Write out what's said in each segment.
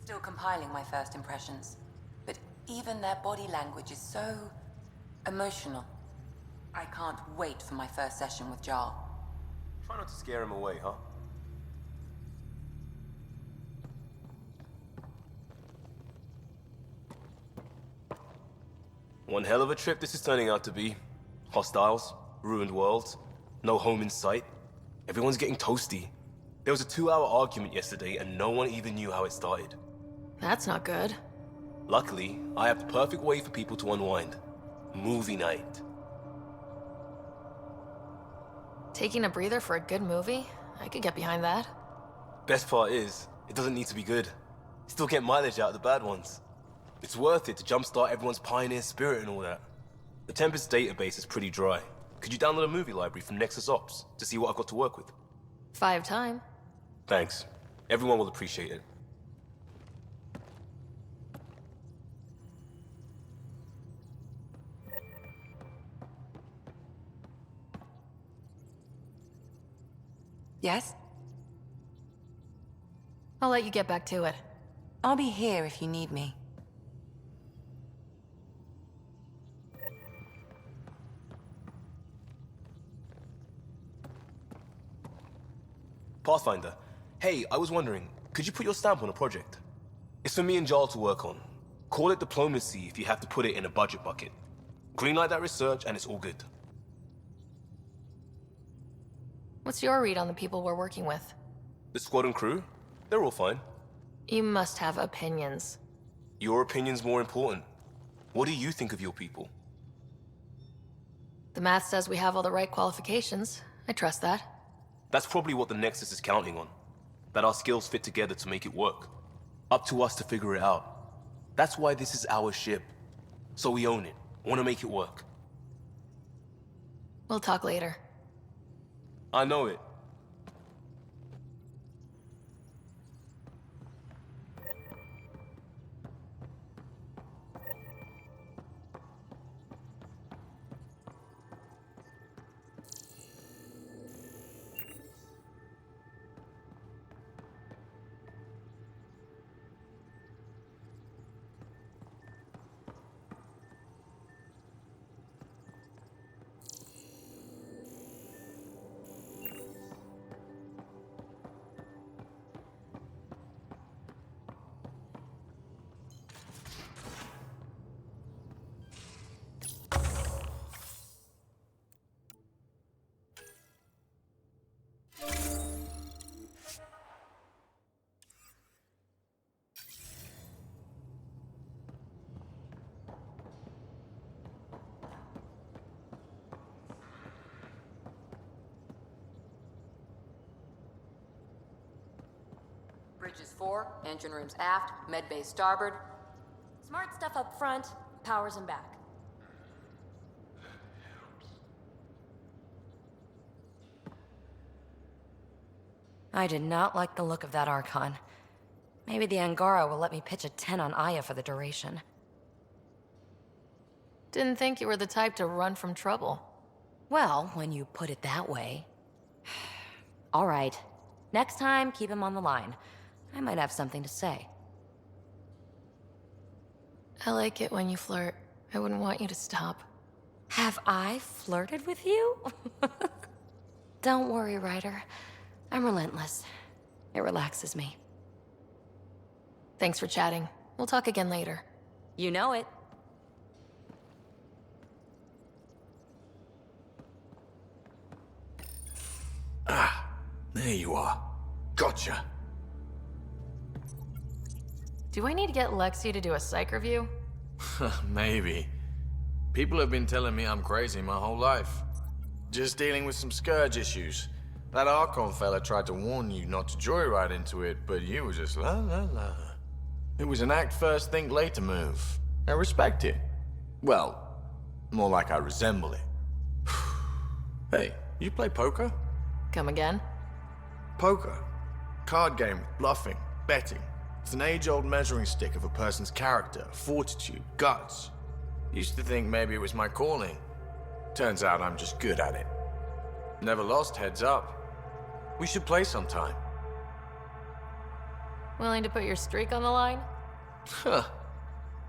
Still compiling my first impressions, but even their body language is so emotional. I can't wait for my first session with Jarl. Try not to scare him away, huh? One hell of a trip this is turning out to be. Hostiles, ruined worlds, no home in sight. Everyone's getting toasty. There was a 2-hour argument yesterday and no one even knew how it started. That's not good. Luckily, I have the perfect way for people to unwind. Movie night. Taking a breather for a good movie? I could get behind that. Best part is, it doesn't need to be good. Still get mileage out of the bad ones. It's worth it to jumpstart everyone's pioneer spirit and all that. The Tempest database is pretty dry. Could you download a movie library from Nexus Ops to see what I've got to work with? 5 time. Thanks. Everyone will appreciate it. Yes? I'll let you get back to it. I'll be here if you need me. Pathfinder, hey, I was wondering, could you put your stamp on a project? It's for me and Jarl to work on. Call it diplomacy if you have to put it in a budget bucket. Greenlight that research and it's all good. What's your read on the people we're working with? The squad and crew? They're all fine. You must have opinions. Your opinion's more important. What do you think of your people? The math says we have all the right qualifications. I trust that. That's probably what the Nexus is counting on. That our skills fit together to make it work. Up to us to figure it out. That's why this is our ship. So we own it. Want to make it work. We'll talk later. I know it. Bridges 4, engine rooms aft, med bay starboard. Smart stuff up front, powers and back. I did not like the look of that Archon. Maybe the Angara will let me pitch a 10 on Aya for the duration. Didn't think you were the type to run from trouble. Well, when you put it that way. All right. Next time, keep him on the line. I might have something to say. I like it when you flirt. I wouldn't want you to stop. Have I flirted with you? Don't worry, Ryder. I'm relentless. It relaxes me. Thanks for chatting. We'll talk again later. You know it. Ah, there you are. Gotcha. Do I need to get Lexi to do a psych review? Maybe. People have been telling me I'm crazy my whole life. Just dealing with some scourge issues. That Archon fella tried to warn you not to joyride into it, but you were just la la la. It was an act first, think later move. I respect it. Well, more like I resemble it. Hey, you play poker? Come again? Poker. Card game, bluffing, betting. It's an age-old measuring stick of a person's character, fortitude, guts. Used to think maybe it was my calling. Turns out I'm just good at it. Never lost, heads up. We should play sometime. Willing to put your streak on the line? Huh.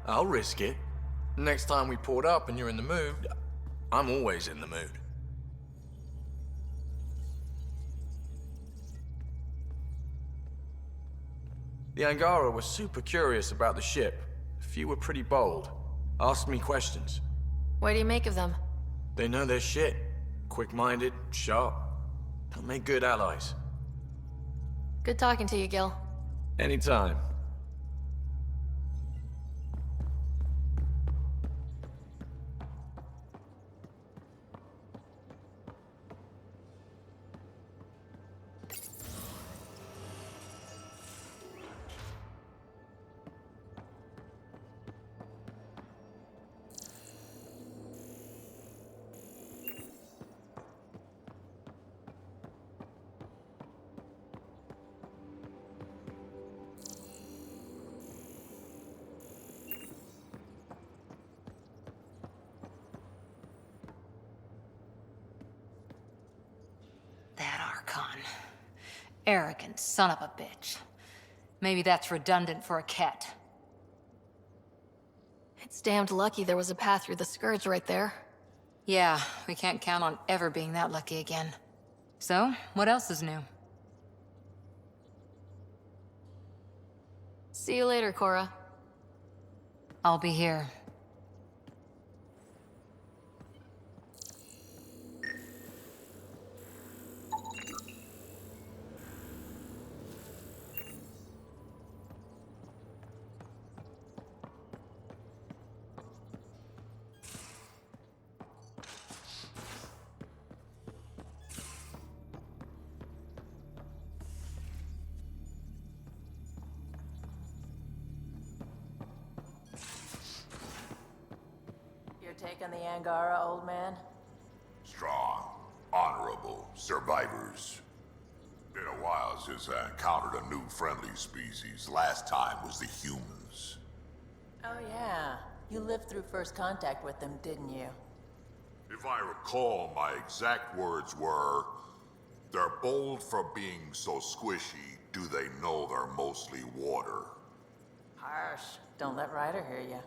I'll risk it. Next time we port up and you're in the mood, I'm always in the mood. The Angara were super curious about the ship. A few were pretty bold. Asked me questions. What do you make of them? They know their shit. Quick-minded, sharp. They'll make good allies. Good talking to you, Gil. Anytime. Arrogant son of a bitch. Maybe that's redundant for a cat. It's damned lucky there was a path through the Scourge right there. Yeah, we can't count on ever being that lucky again. So, what else is new? See you later, Cora. I'll be here. Taking the Angara, old man? Strong, honorable survivors. Been a while since I encountered a new friendly species. Last time was the humans. Oh yeah, you lived through first contact with them, didn't you? If I recall, my exact words were, "They're bold for being so squishy, do they know they're mostly water?" Harsh. Don't let Ryder hear you.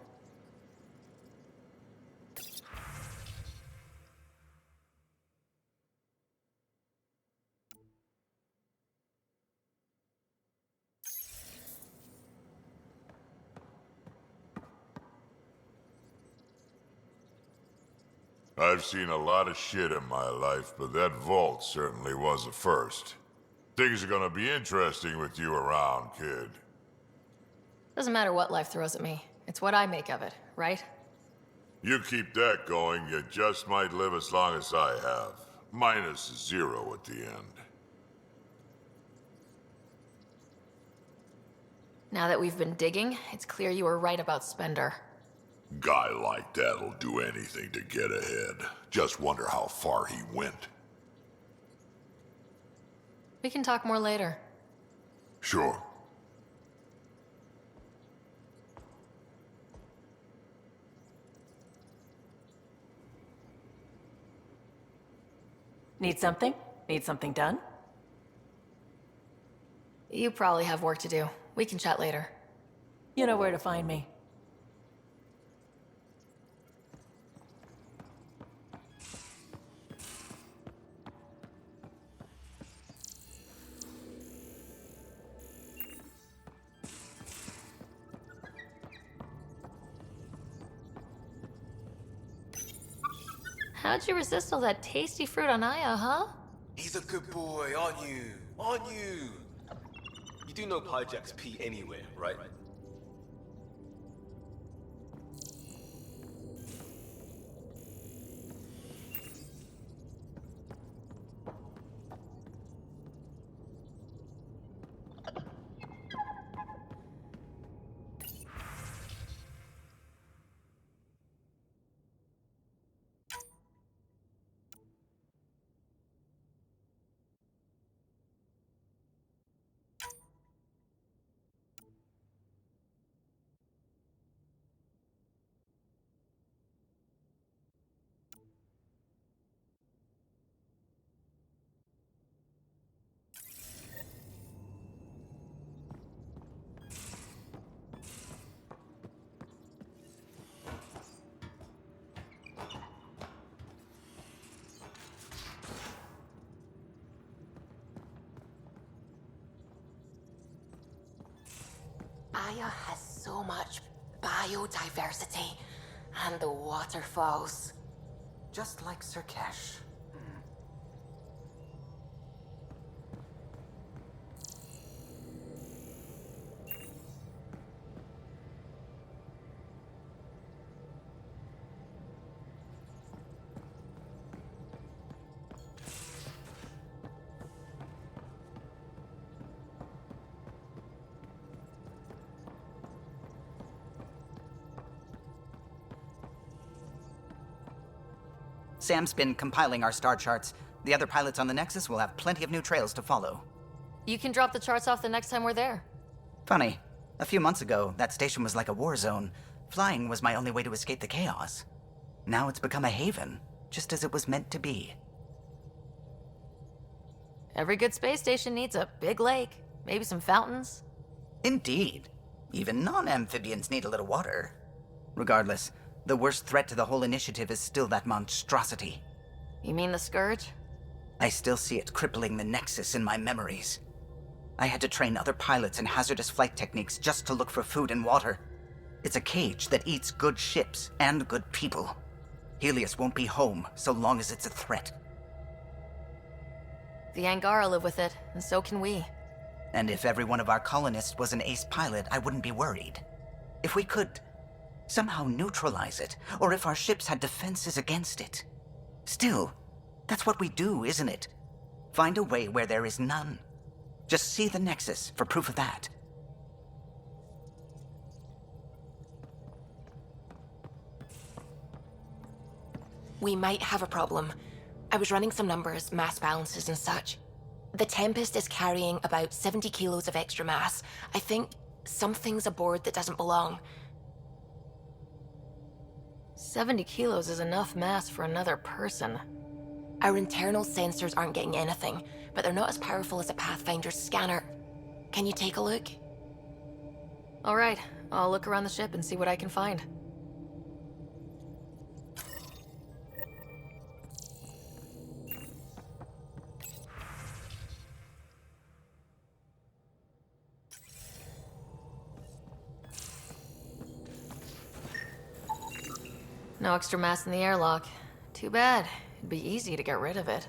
I've seen a lot of shit in my life, but that vault certainly was a first. Things are gonna be interesting with you around, kid. Doesn't matter what life throws at me. It's what I make of it, right? You keep that going, you just might live as long as I have. Minus 0 at the end. Now that we've been digging, it's clear you were right about Spender. Guy like that'll do anything to get ahead. Just wonder how far he went. We can talk more later. Sure. Need something? Need something done? You probably have work to do. We can chat later. You know where to find me. How'd you resist all that tasty fruit on Aya, huh? He's a good boy, aren't you? Aren't you? You do know Pyjack's pee anywhere, right? Aya has so much biodiversity and the waterfalls. Just like Sirkesh. Sam's been compiling our star charts. The other pilots on the Nexus will have plenty of new trails to follow. You can drop the charts off the next time we're there. Funny, a few months ago, that station was like a war zone. Flying was my only way to escape the chaos. Now it's become a haven, just as it was meant to be. Every good space station needs a big lake, maybe some fountains. Indeed. Even non-amphibians need a little water. Regardless, the worst threat to the whole initiative is still that monstrosity. You mean the Scourge? I still see it crippling the Nexus in my memories. I had to train other pilots in hazardous flight techniques just to look for food and water. It's a cage that eats good ships and good people. Helios won't be home so long as it's a threat. The Angara live with it, and so can we. And if every one of our colonists was an ace pilot, I wouldn't be worried. If we could somehow neutralize it, or if our ships had defenses against it. Still, that's what we do, isn't it? Find a way where there is none. Just see the Nexus for proof of that. We might have a problem. I was running some numbers, mass balances and such. The Tempest is carrying about 70 kilos of extra mass. I think something's aboard that doesn't belong. 70 kilos is enough mass for another person. Our internal sensors aren't getting anything, but they're not as powerful as a Pathfinder's scanner. Can you take a look? All right, I'll look around the ship and see what I can find. No extra mass in the airlock. Too bad. It'd be easy to get rid of it.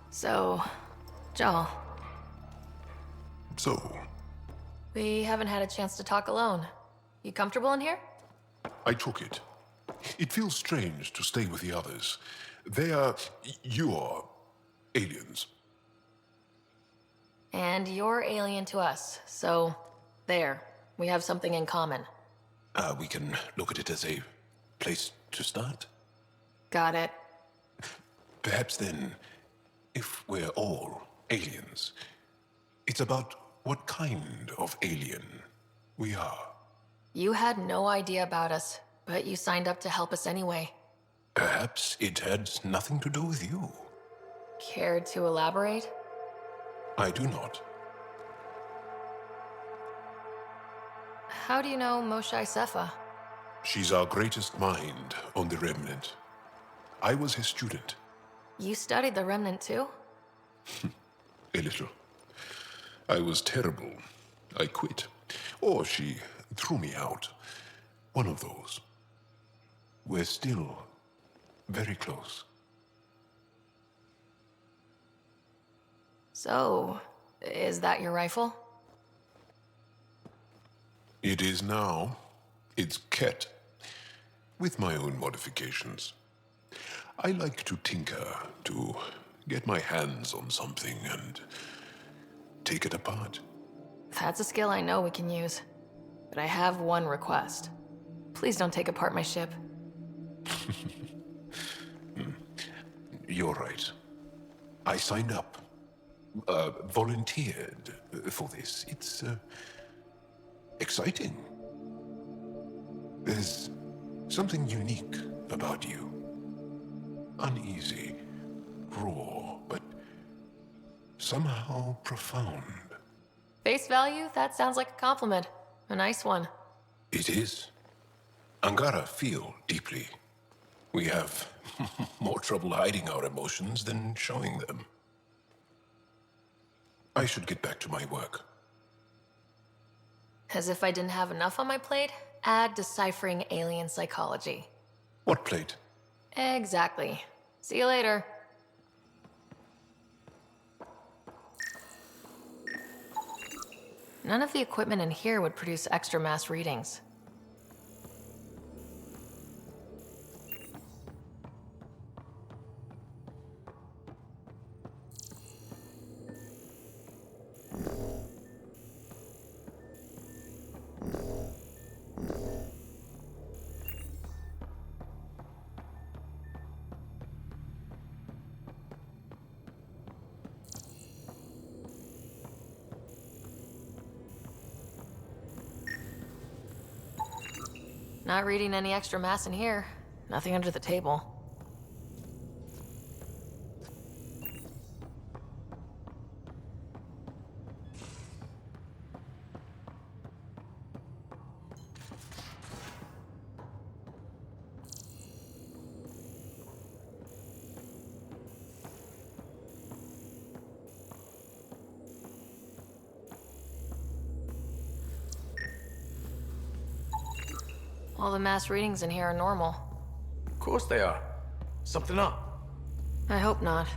So, Joel. So, We haven't had a chance to talk alone. You comfortable in here? I took it. It feels strange to stay with the others. You are aliens. And you're alien to us, so there. We have something in common. We can look at it as a place to start. Got it. Perhaps then, if we're all aliens, it's about what kind of alien we are. You had no idea about us, but you signed up to help us anyway. Perhaps it had nothing to do with you. Care to elaborate? I do not. How do you know Moshe Sefa? She's our greatest mind on the Remnant. I was his student. You studied the Remnant too? A little. I was terrible. I quit. Or she threw me out. One of those. We're still very close. So, is that your rifle? It is now. It's Ket. With my own modifications. I like to tinker, to get my hands on something and take it apart. That's a skill I know we can use. But I have one request. Please don't take apart my ship. You're right. I signed up. Volunteered for this. It's exciting. There's something unique about you. Uneasy, raw, but somehow profound. Face value? That sounds like a compliment. A nice one. It is. Angara feel deeply. We have more trouble hiding our emotions than showing them. I should get back to my work. As if I didn't have enough on my plate, add deciphering alien psychology. What plate? Exactly. See you later. None of the equipment in here would produce extra mass readings. Not reading any extra mass in here. Nothing under the table. All the mass readings in here are normal. Of course they are. Something up. I hope not.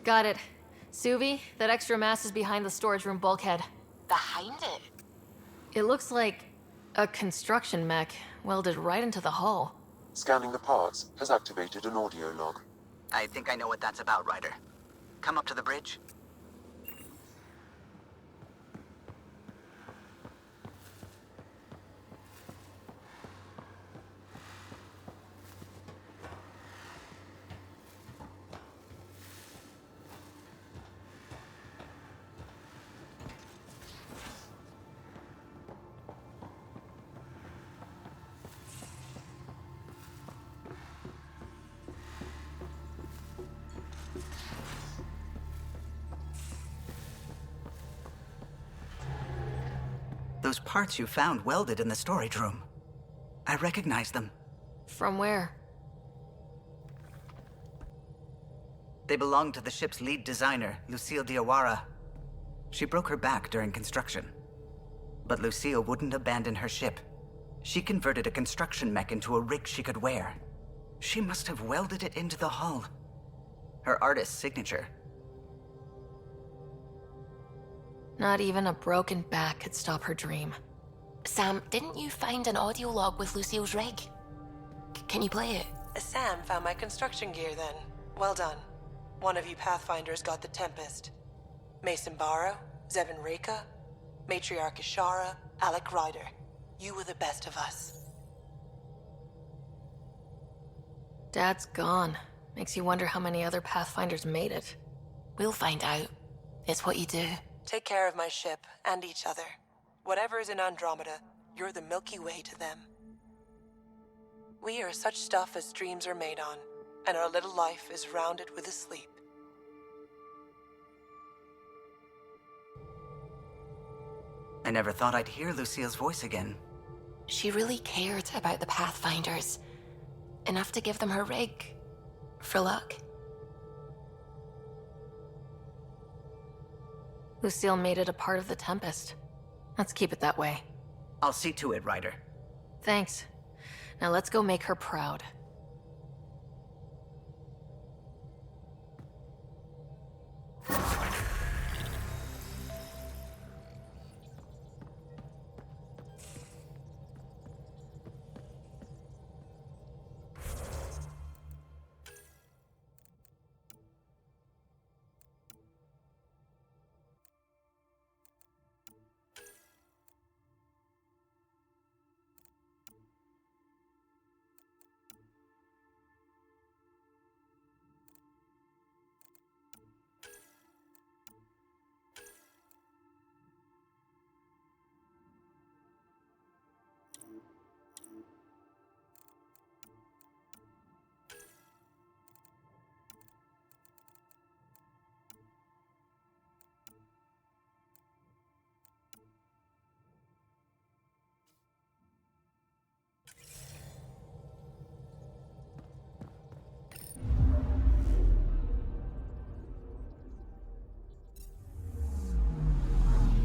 Got it. Suvi, that extra mass is behind the storage room bulkhead. Behind it? It looks like a construction mech welded right into the hull. Scanning the parts has activated an audio log. I think I know what that's about, Ryder. Come up to the bridge. Those parts you found welded in the storage room. I recognize them. From where? They belong to the ship's lead designer, Lucille Diawara. She broke her back during construction. But Lucille wouldn't abandon her ship. She converted a construction mech into a rig she could wear. She must have welded it into the hull. Her artist's signature. Not even a broken back could stop her dream. Sam, didn't you find an audio log with Lucille's rig? Can you play it? Sam found my construction gear then. Well done. One of you Pathfinders got the Tempest. Mason Barrow, Zevin Reka, Matriarch Ishara, Alec Ryder. You were the best of us. Dad's gone. Makes you wonder how many other Pathfinders made it. We'll find out. It's what you do. Take care of my ship and each other. Whatever is in Andromeda, you're the Milky Way to them. We are such stuff as dreams are made on, and our little life is rounded with a sleep. I never thought I'd hear Lucille's voice again. She really cared about the Pathfinders. Enough to give them her rig. For luck. Lucille made it a part of the Tempest. Let's keep it that way. I'll see to it, Ryder. Thanks. Now let's go make her proud.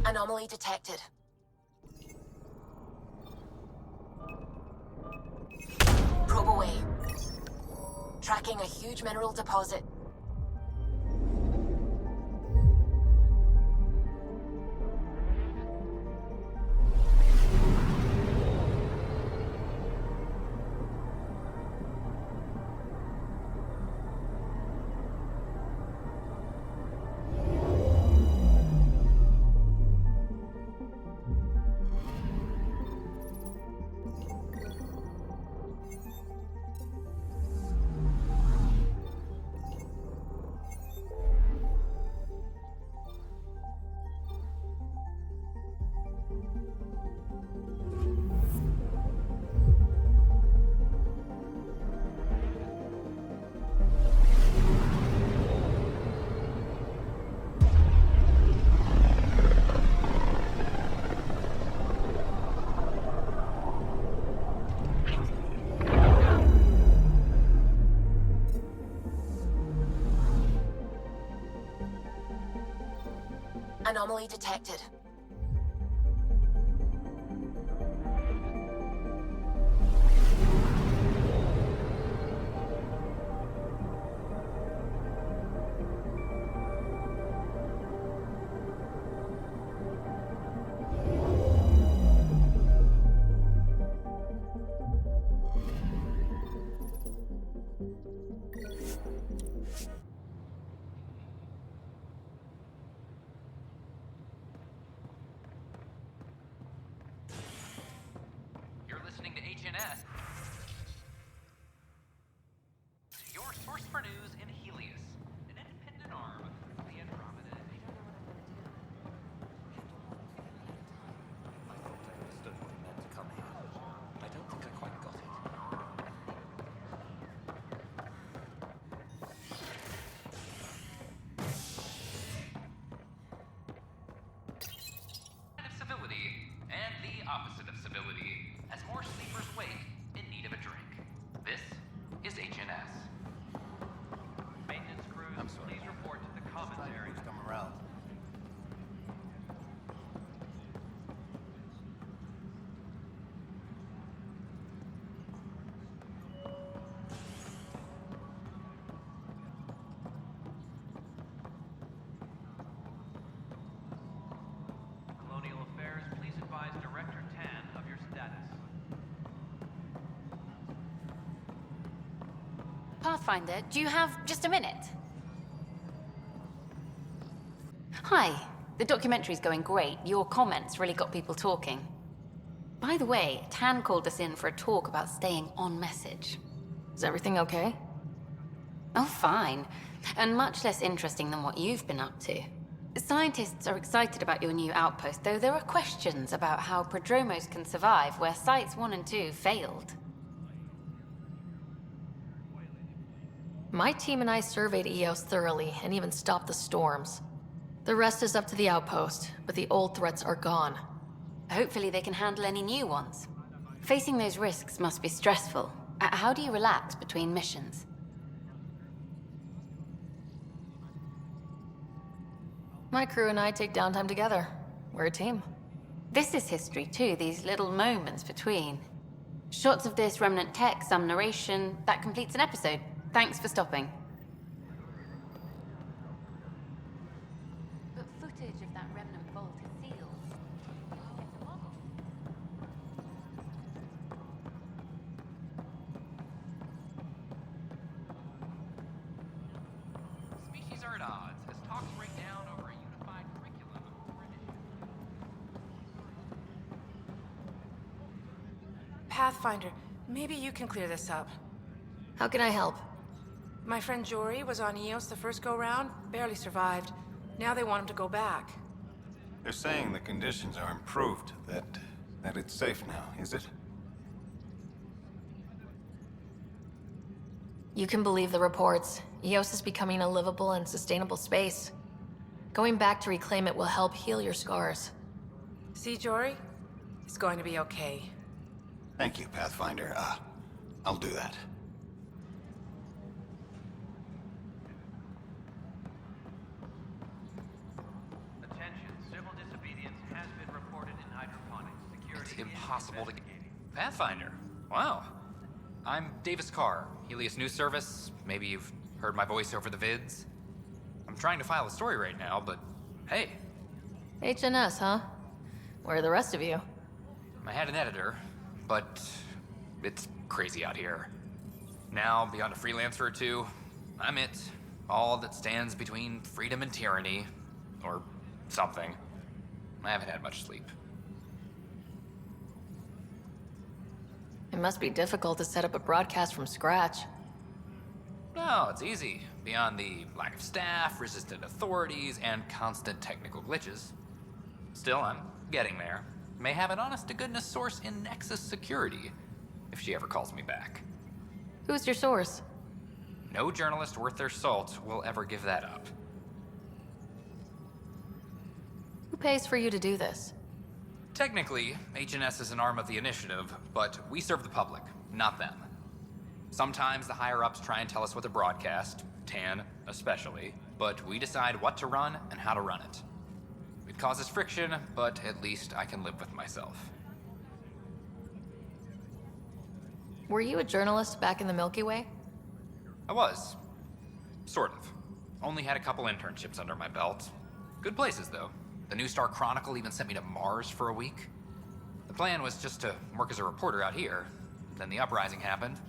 Anomaly detected. Probe away. Tracking a huge mineral deposit. Anomaly detected. Your source for news in Helios, an independent arm of the Andromeda. I thought I understood what it meant to come here. I don't think I quite got it. Of civility, and the opposite of civility, as more sleepers wake in need of a drink. This is HNS. Maintenance crews, please report to the commons area. Come around. Colonial Affairs, please advise Director Tan of your status. Pathfinder, do you have just a minute? Hi. The documentary's going great. Your comments really got people talking. By the way, Tan called us in for a talk about staying on message. Is everything okay? Oh, fine. And much less interesting than what you've been up to. Scientists are excited about your new outpost, though there are questions about how prodromos can survive where Sites 1 and 2 failed. My team and I surveyed EOS thoroughly and even stopped the storms. The rest is up to the outpost, but the old threats are gone. Hopefully they can handle any new ones. Facing those risks must be stressful. How do you relax between missions? My crew and I take downtime together. We're a team. This is history too, these little moments between. Shots of this remnant tech, some narration, that completes an episode. Thanks for stopping. But footage of that remnant vault is sealed. Species are at odds as talks break down over a unified curriculum for initiative. Pathfinder, maybe you can clear this up. How can I help? My friend Jory was on EOS the first go-round, barely survived. Now they want him to go back. They're saying the conditions are improved, that it's safe now, is it? You can believe the reports. EOS is becoming a livable and sustainable space. Going back to reclaim it will help heal your scars. See, Jory? It's going to be okay. Thank you, Pathfinder. I'll do that. Attention, civil disobedience possible to get... Pathfinder? Wow. I'm Davis Carr, Helios News Service. Maybe you've heard my voice over the vids. I'm trying to file a story right now, but hey. HNS, huh? Where are the rest of you? I had an editor, but it's crazy out here. Now, beyond a freelancer or two, I'm it. All that stands between freedom and tyranny. Or something. I haven't had much sleep. It must be difficult to set up a broadcast from scratch. No, it's easy. Beyond the lack of staff, resistant authorities, and constant technical glitches. Still, I'm getting there. May have an honest-to-goodness source in Nexus Security, if she ever calls me back. Who's your source? No journalist worth their salt will ever give that up. Who pays for you to do this? Technically, HNS is an arm of the initiative, but we serve the public, not them. Sometimes the higher-ups try and tell us what to broadcast, TAN especially, but we decide what to run and how to run it. It causes friction, but at least I can live with myself. Were you a journalist back in the Milky Way? I was. Sort of. Only had a couple internships under my belt. Good places, though. The New Star Chronicle even sent me to Mars for a week. The plan was just to work as a reporter out here. Then the uprising happened.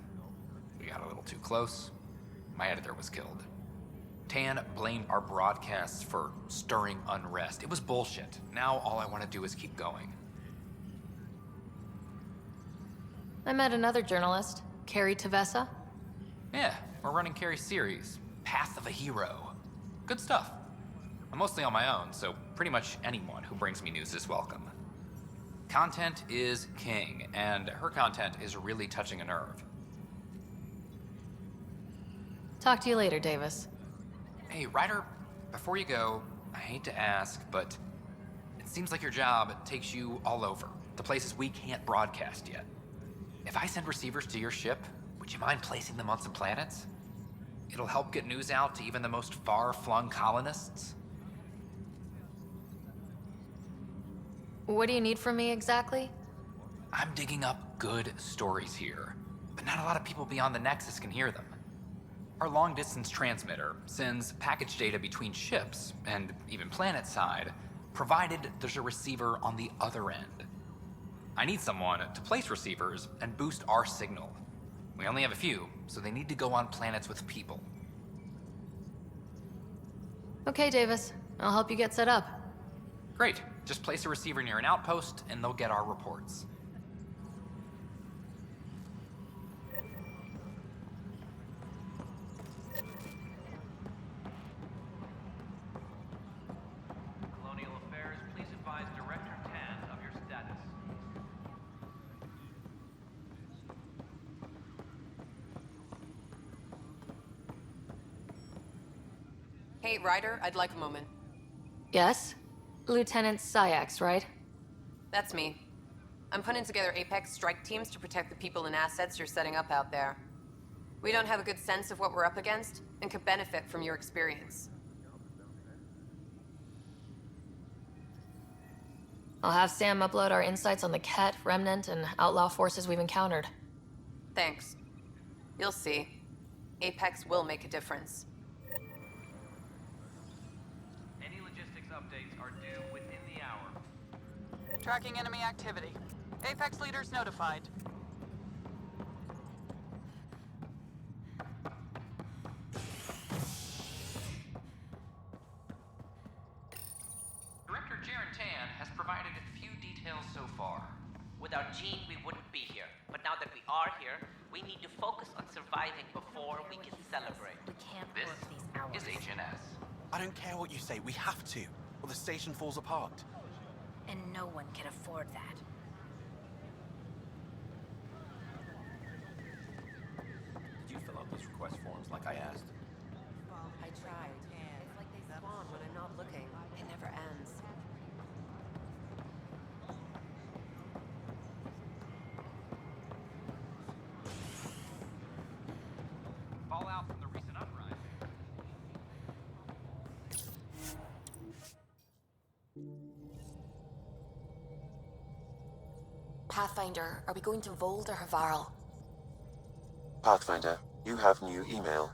We got a little too close. My editor was killed. Tan blamed our broadcasts for stirring unrest. It was bullshit. Now all I want to do is keep going. I met another journalist, Carrie Tavessa. Yeah, we're running Carrie's series, Path of a Hero. Good stuff. I'm mostly on my own, so pretty much anyone who brings me news is welcome. Content is king, and her content is really touching a nerve. Talk to you later, Davis. Hey, Ryder, before you go, I hate to ask, but it seems like your job takes you all over, the places we can't broadcast yet. If I send receivers to your ship, would you mind placing them on some planets? It'll help get news out to even the most far-flung colonists. What do you need from me exactly? I'm digging up good stories here, but not a lot of people beyond the Nexus can hear them. Our long-distance transmitter sends package data between ships, and even planet-side, provided there's a receiver on the other end. I need someone to place receivers and boost our signal. We only have a few, so they need to go on planets with people. Okay, Davis. I'll help you get set up. Great. Just place a receiver near an outpost, and they'll get our reports. Colonial Affairs, please advise Director Tan of your status. Hey, Ryder, I'd like a moment. Yes? Lieutenant Syax, right? That's me. I'm putting together Apex strike teams to protect the people and assets you're setting up out there. We don't have a good sense of what we're up against, and could benefit from your experience. I'll have Sam upload our insights on the Ket, Remnant, and outlaw forces we've encountered. Thanks. You'll see. Apex will make a difference. Any logistics updates are due within the hour. Tracking enemy activity. Apex leaders notified. Director Jaren Tan has provided a few details so far. Without Jean, we wouldn't be here. But now that we are here, we need to focus on surviving before we can celebrate. We can't This work these hours. is HNS. I don't care what you say, we have to, or the station falls apart. And no one can afford that. Did you fill out those request forms like I asked? I tried. It's like they spawn when I'm not looking. It never ends. Fallout from the recent uprising. Pathfinder, are we going to Vold or Havarl? Pathfinder, you have new email.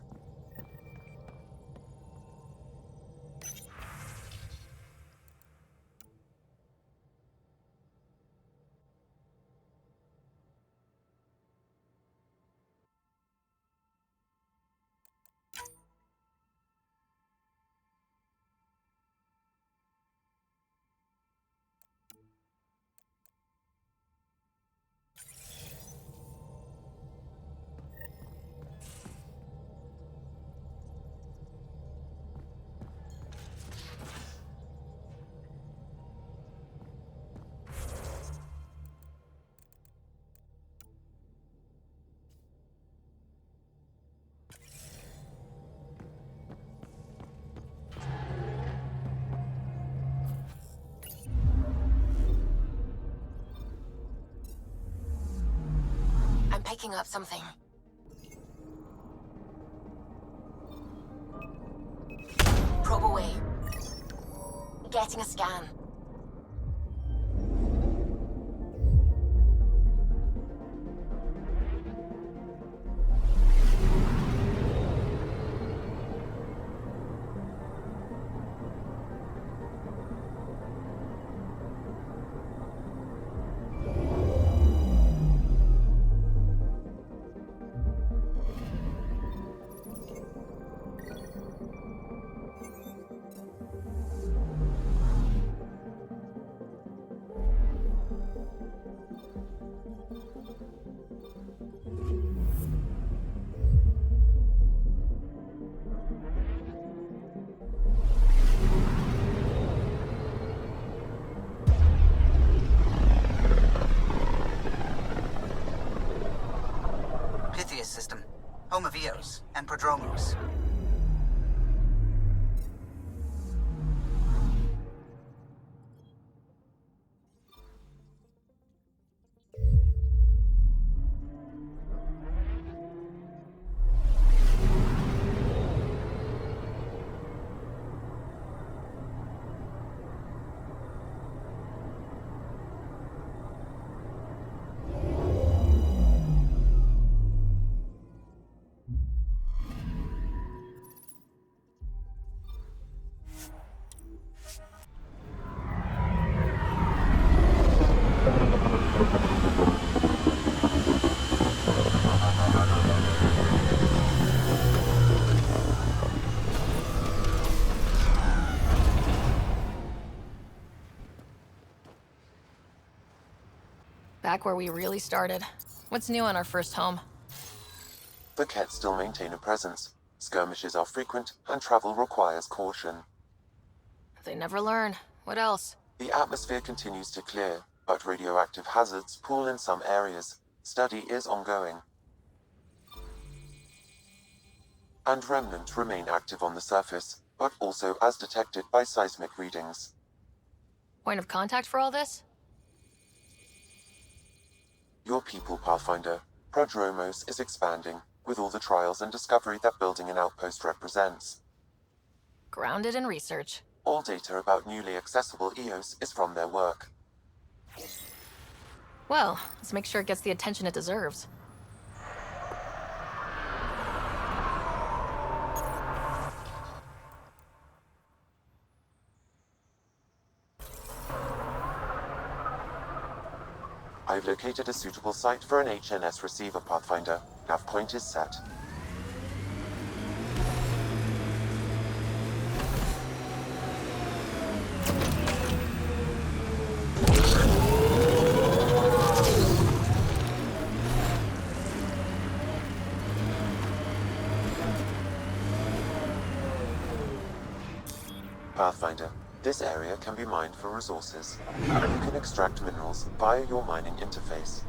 I'm picking up something. Probe away. Getting a scan. System, home of Eos and Prodromos. Back where we really started. What's new on our first home? The Kett still maintain a presence. Skirmishes are frequent, and travel requires caution. They never learn. What else? The atmosphere continues to clear, but radioactive hazards pool in some areas. Study is ongoing. And remnants remain active on the surface, but also as detected by seismic readings. Point of contact for all this? Your people, Pathfinder. Prodromos is expanding, with all the trials and discovery that building an outpost represents. Grounded in research. All data about newly accessible EOS is from their work. Well, let's make sure it gets the attention it deserves. I've located a suitable site for an HNS receiver, Pathfinder. Nav point is set. Pathfinder, this area can be mined for resources. You can extract minerals via your mining interface.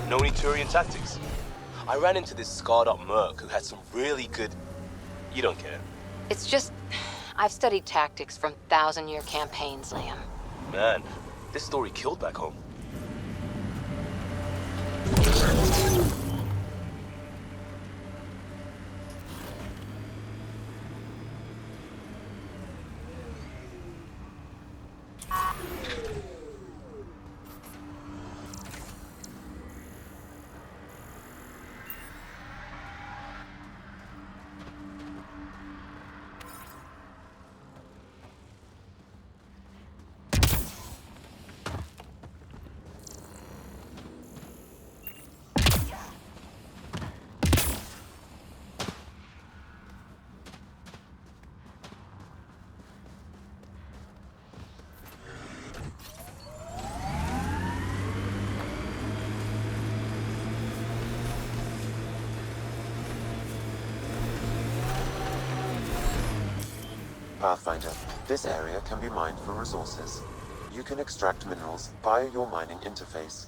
Know any Turian tactics? I ran into this scarred-up merc who had some really good... You don't care. It's just... I've studied tactics from thousand-year campaigns, Liam. Man, this story killed back home. Pathfinder, this area can be mined for resources. You can extract minerals via your mining interface.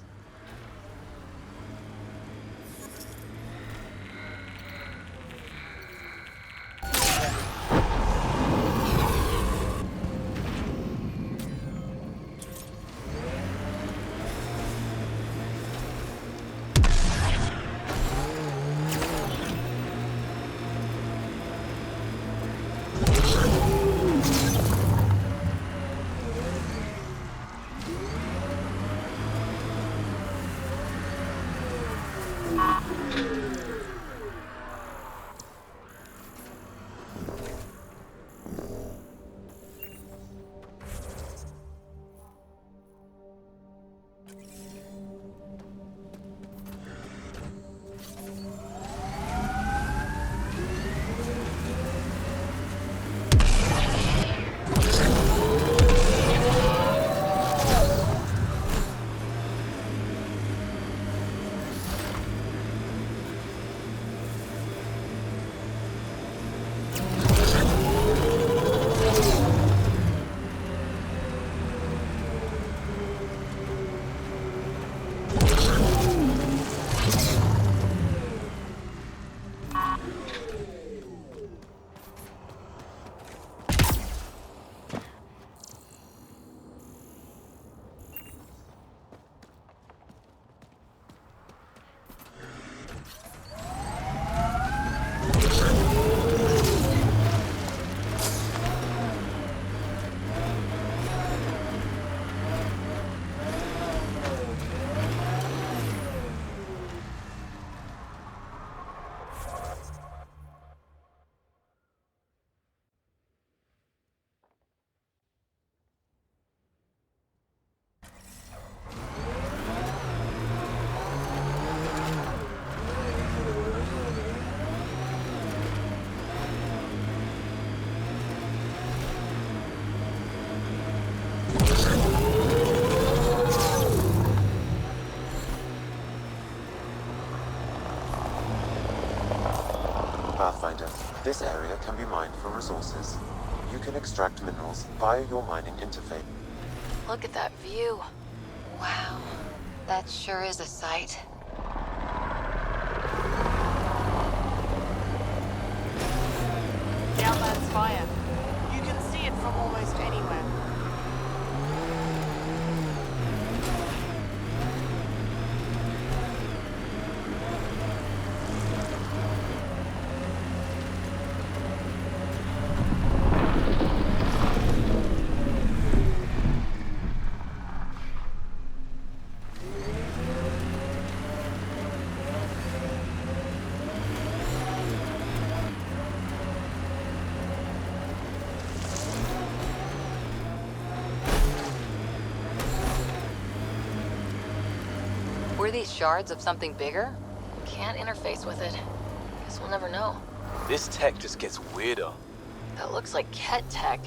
Pathfinder, this area can be mined for resources. You can extract minerals via your mining interface. Look at that view. Wow, that sure is a sight. The outland's fire. You can see it from almost anywhere. Were these shards of something bigger? Can't interface with it. Guess we'll never know. This tech just gets weirder. That looks like Ket tech.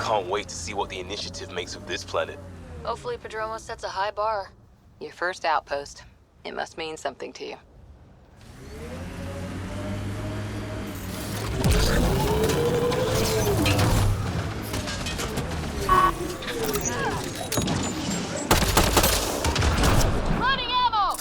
can't wait to see what the initiative makes of this planet. Hopefully Prodromos sets a high bar. Your first outpost. It must mean something to you. Loading ammo!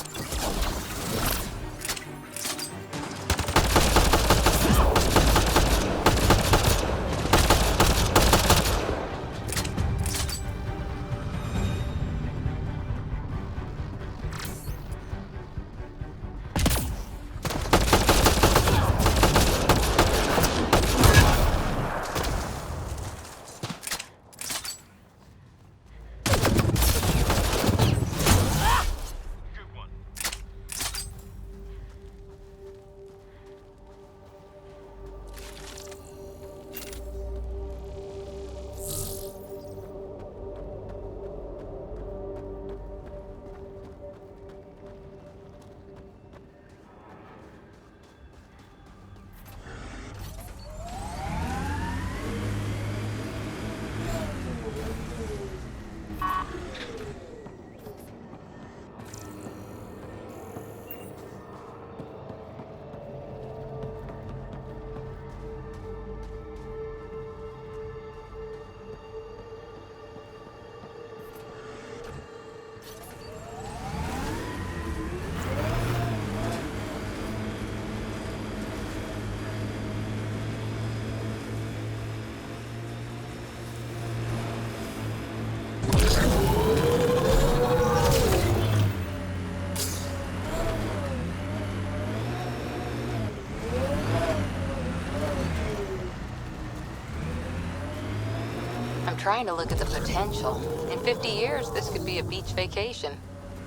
I'm trying to look at the potential. In 50 years, this could be a beach vacation.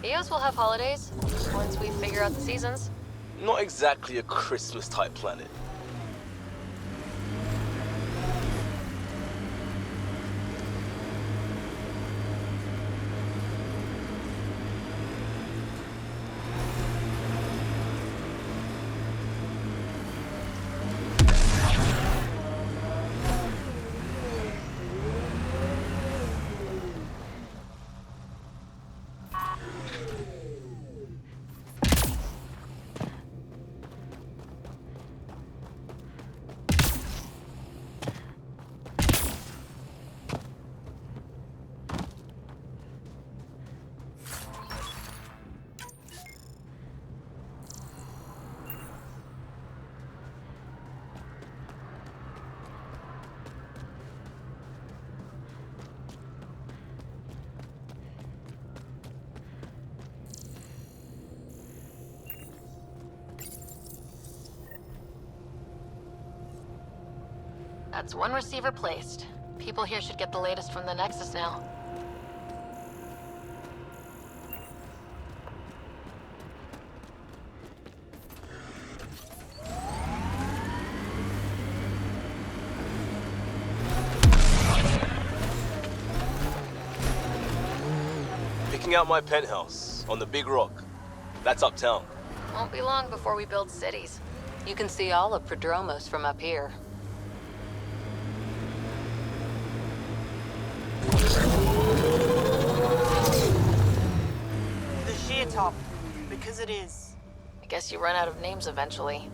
EOS will have holidays, once we figure out the seasons. Not exactly a Christmas-type planet. That's one receiver placed. People here should get the latest from the Nexus now. Picking out my penthouse on the big rock. That's uptown. Won't be long before we build cities. You can see all of Prodromos from up here. The sheer top, because it is. I guess you run out of names eventually.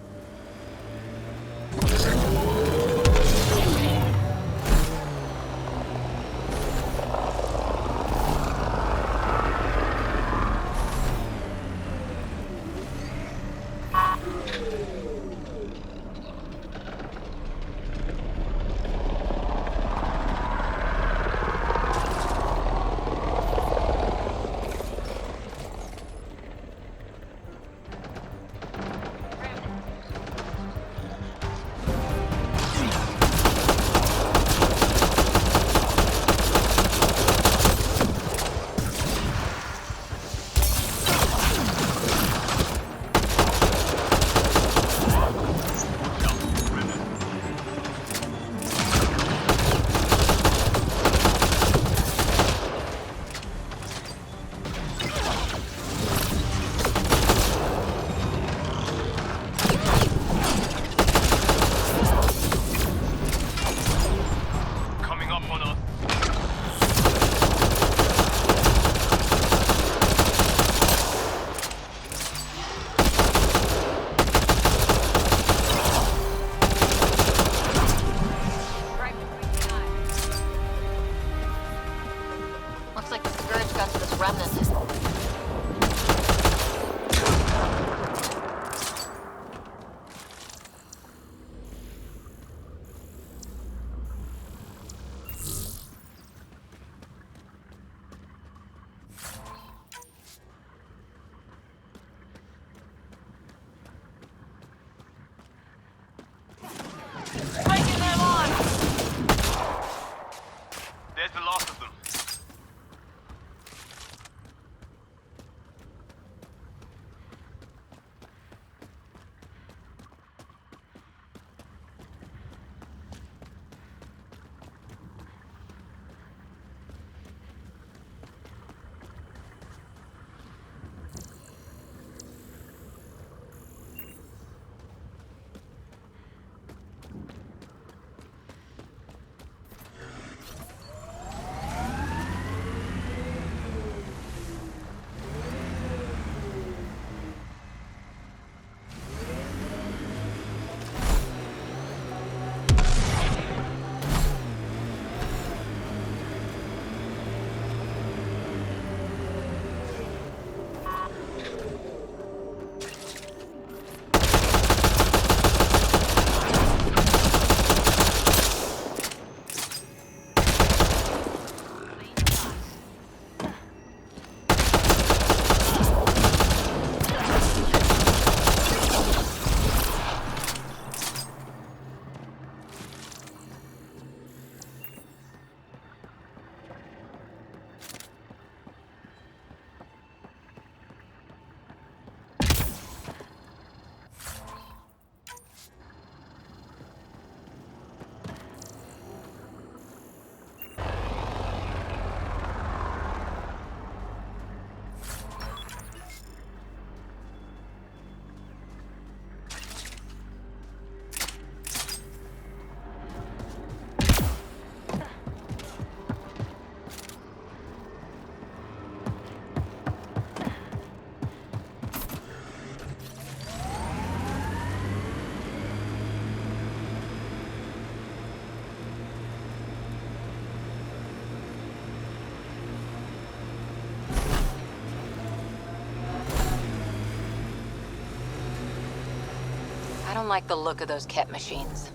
I don't like the look of those Ket machines.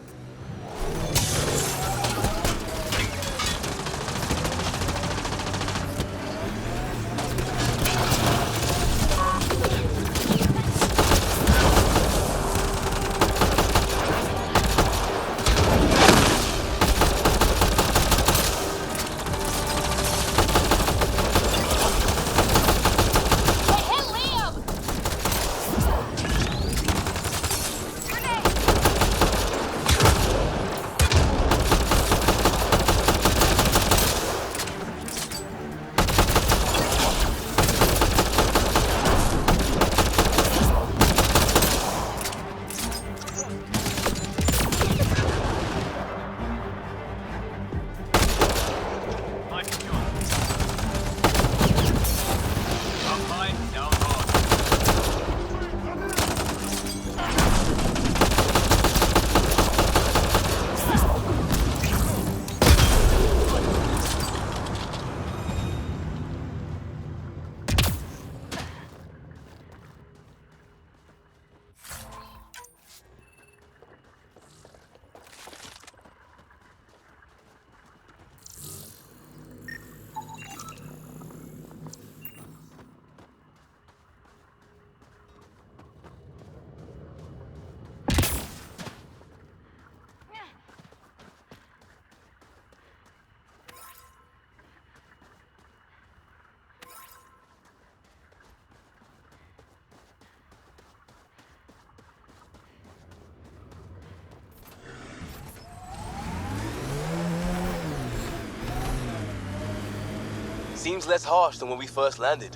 Seems less harsh than when we first landed.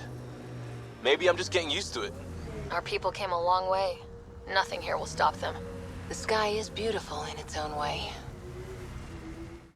Maybe I'm just getting used to it. Our people came a long way. Nothing here will stop them. The sky is beautiful in its own way.